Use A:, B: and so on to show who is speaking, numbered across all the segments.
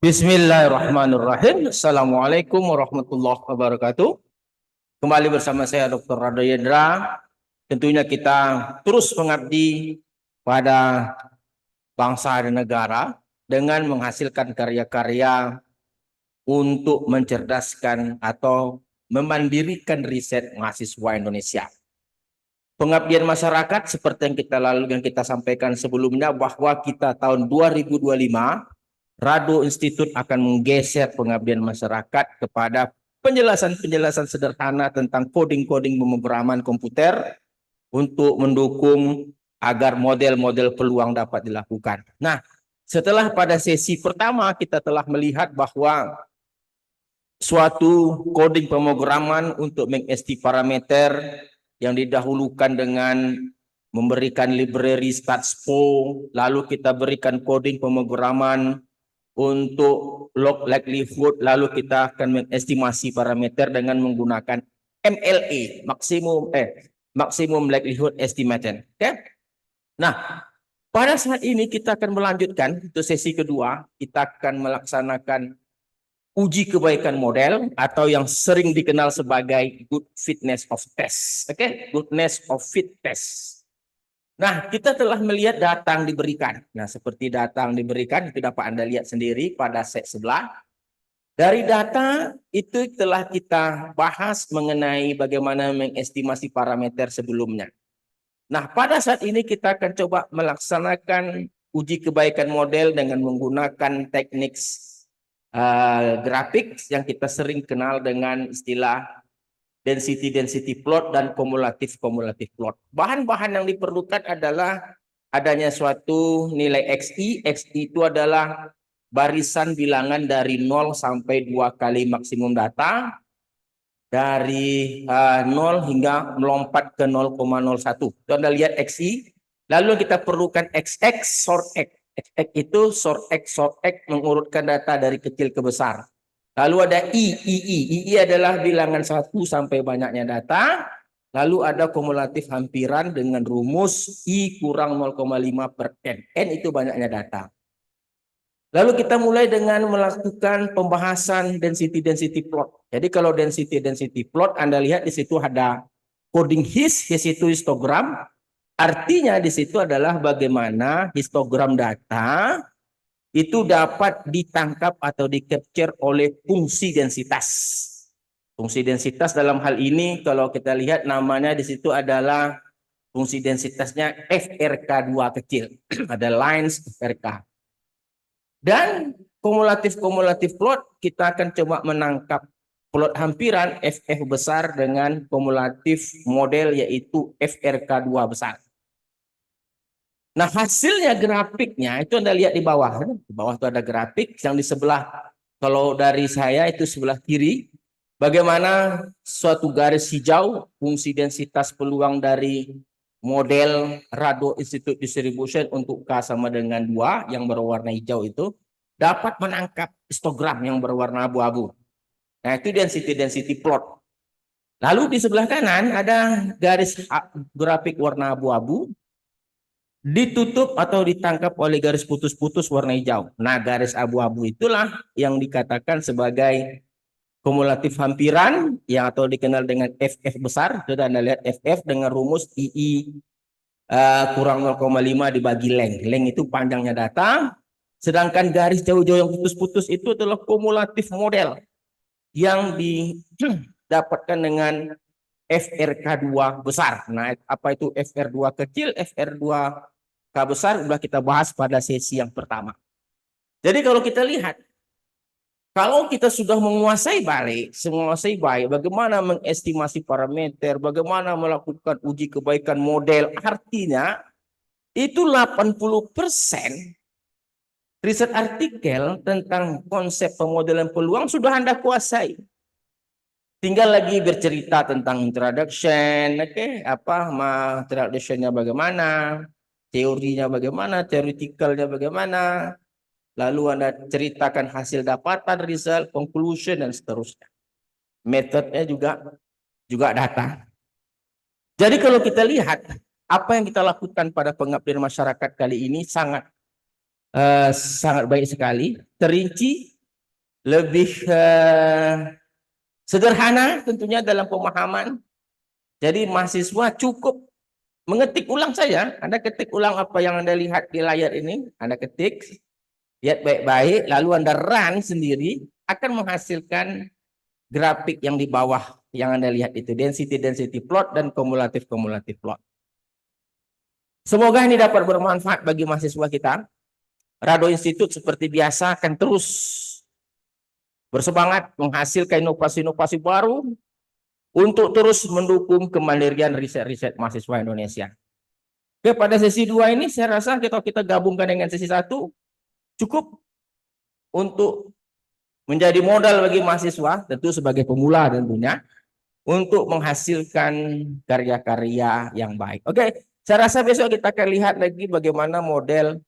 A: Bismillahirrahmanirrahim. Assalamualaikum warahmatullahi wabarakatuh. Kembali bersama saya Dr. Rado Yendra. Tentunya kita terus mengabdi pada bangsa dan negara dengan menghasilkan karya-karya untuk mencerdaskan atau memandirikan riset mahasiswa Indonesia. Pengabdian masyarakat seperti yang kita sampaikan sebelumnya bahwa kita tahun 2025 Rado Institute akan menggeser pengabdian masyarakat kepada penjelasan-penjelasan sederhana tentang coding-coding pemrograman komputer untuk mendukung agar model-model peluang dapat dilakukan. Nah, setelah pada sesi pertama kita telah melihat bahwa suatu coding pemrograman untuk mengesti parameter yang didahulukan dengan memberikan library statspo, lalu kita berikan coding pemrograman untuk log likelihood, lalu kita akan mengestimasi parameter dengan menggunakan MLE, maximum likelihood estimation. Oke? Nah, pada saat ini kita akan melanjutkan untuk sesi kedua, kita akan melaksanakan uji kebaikan model atau yang sering dikenal sebagai good fitness of test. Oke? Goodness of fit test. Nah, kita telah melihat data yang diberikan. Nah, seperti data yang diberikan, itu dapat Anda lihat sendiri pada set sebelah. Dari data itu telah kita bahas mengenai bagaimana mengestimasi parameter sebelumnya. Nah, pada saat ini kita akan coba melaksanakan uji kebaikan model dengan menggunakan teknik grafik yang kita sering kenal dengan istilah density plot dan kumulatif plot. Bahan-bahan yang diperlukan adalah adanya suatu nilai XI. XI itu adalah barisan bilangan dari 0 sampai 2 kali maksimum data. Dari 0 hingga melompat ke 0,01. Itu Anda lihat XI. Lalu kita perlukan XX, sort X. XX itu sort X mengurutkan data dari kecil ke besar. Lalu ada II adalah bilangan 1 sampai banyaknya data. Lalu ada kumulatif hampiran dengan rumus I kurang 0,5 per N. N itu banyaknya data. Lalu kita mulai dengan melakukan pembahasan density plot. Jadi kalau density plot, Anda lihat di situ ada coding his itu histogram. Artinya di situ adalah bagaimana histogram data itu dapat ditangkap atau di-capture oleh fungsi densitas. Fungsi densitas dalam hal ini kalau kita lihat namanya di situ adalah fungsi densitasnya FRK2 kecil. Ada lines FRK. Dan kumulatif plot kita akan coba menangkap plot hampiran FF besar dengan kumulatif model yaitu FRK2 besar. Nah, hasilnya grafiknya itu Anda lihat di bawah. Di bawah itu ada grafik yang di sebelah, kalau dari saya itu sebelah kiri, bagaimana suatu garis hijau fungsi densitas peluang dari model Rado Institute Distribution untuk K sama dengan 2 yang berwarna hijau itu dapat menangkap histogram yang berwarna abu-abu. Nah, itu density plot. Lalu di sebelah kanan ada garis grafik warna abu-abu ditutup atau ditangkap oleh garis putus-putus warna hijau. Nah, garis abu-abu itulah yang dikatakan sebagai kumulatif hampiran yang atau dikenal dengan FF besar. Sudah Anda lihat FF dengan rumus II kurang 0,5 dibagi length. Length itu panjangnya data. Sedangkan garis jauh-jauh yang putus-putus itu adalah kumulatif model yang didapatkan dengan FRK2 besar. Nah, apa itu FR2 kecil, FR2K besar sudah kita bahas pada sesi yang pertama. Jadi kalau kita lihat, kalau kita sudah menguasai baik, bagaimana mengestimasi parameter, bagaimana melakukan uji kebaikan model, artinya itu 80% riset artikel tentang konsep pemodelan peluang sudah Anda kuasai. Tinggal lagi bercerita tentang introduction, introductionnya bagaimana, teorinya bagaimana, theoreticalnya bagaimana, lalu Anda ceritakan hasil dapatan, result, conclusion, dan seterusnya. Metodenya juga data. Jadi kalau kita lihat, apa yang kita lakukan pada pengabdian masyarakat kali ini sangat baik sekali, terinci, lebih sederhana tentunya dalam pemahaman. Jadi mahasiswa cukup mengetik ulang saja. Anda ketik ulang apa yang Anda lihat di layar ini. Anda ketik, lihat baik-baik, lalu Anda run sendiri, akan menghasilkan grafik yang di bawah yang Anda lihat itu. Density plot dan kumulatif plot. Semoga ini dapat bermanfaat bagi mahasiswa kita. Rado Institute seperti biasa akan terus bersemangat menghasilkan inovasi-inovasi baru untuk terus mendukung kemandirian riset-riset mahasiswa Indonesia. Oke, pada sesi 2 ini saya rasa kalau kita gabungkan dengan sesi 1 cukup untuk menjadi modal bagi mahasiswa, tentu sebagai pemula tentunya, untuk menghasilkan karya-karya yang baik. Oke, saya rasa besok kita akan lihat lagi bagaimana model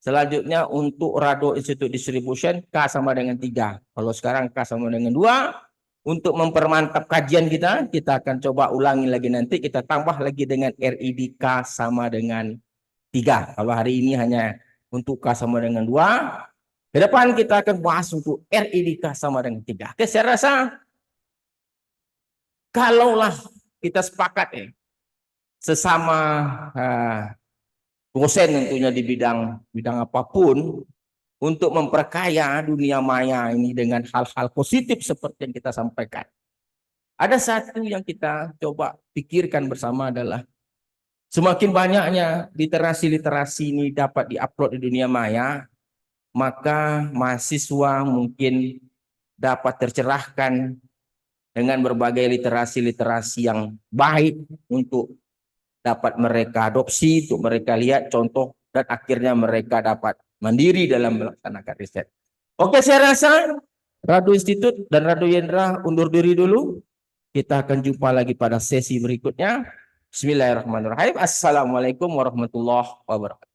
A: selanjutnya untuk Rado Institute Distribution K sama dengan 3. Kalau sekarang K sama dengan 2. Untuk mempermantap kajian kita akan coba ulangi lagi nanti. Kita tambah lagi dengan RID K sama dengan 3. Kalau hari ini hanya untuk K sama dengan 2. Ke depan kita akan bahas untuk RID K sama dengan 3. Oke, saya rasa kalaulah kita sepakat sesama dosen tentunya di bidang apapun untuk memperkaya dunia maya ini dengan hal-hal positif seperti yang kita sampaikan. Ada satu yang kita coba pikirkan bersama adalah semakin banyaknya literasi-literasi ini dapat diupload di dunia maya, maka mahasiswa mungkin dapat tercerahkan dengan berbagai literasi-literasi yang baik untuk dapat mereka adopsi, untuk mereka lihat contoh, dan akhirnya mereka dapat mandiri dalam melaksanakan riset. Oke, saya rasa Rado Institute dan Rado Yendra undur diri dulu. Kita akan jumpa lagi pada sesi berikutnya. Bismillahirrahmanirrahim. Assalamualaikum warahmatullahi wabarakatuh.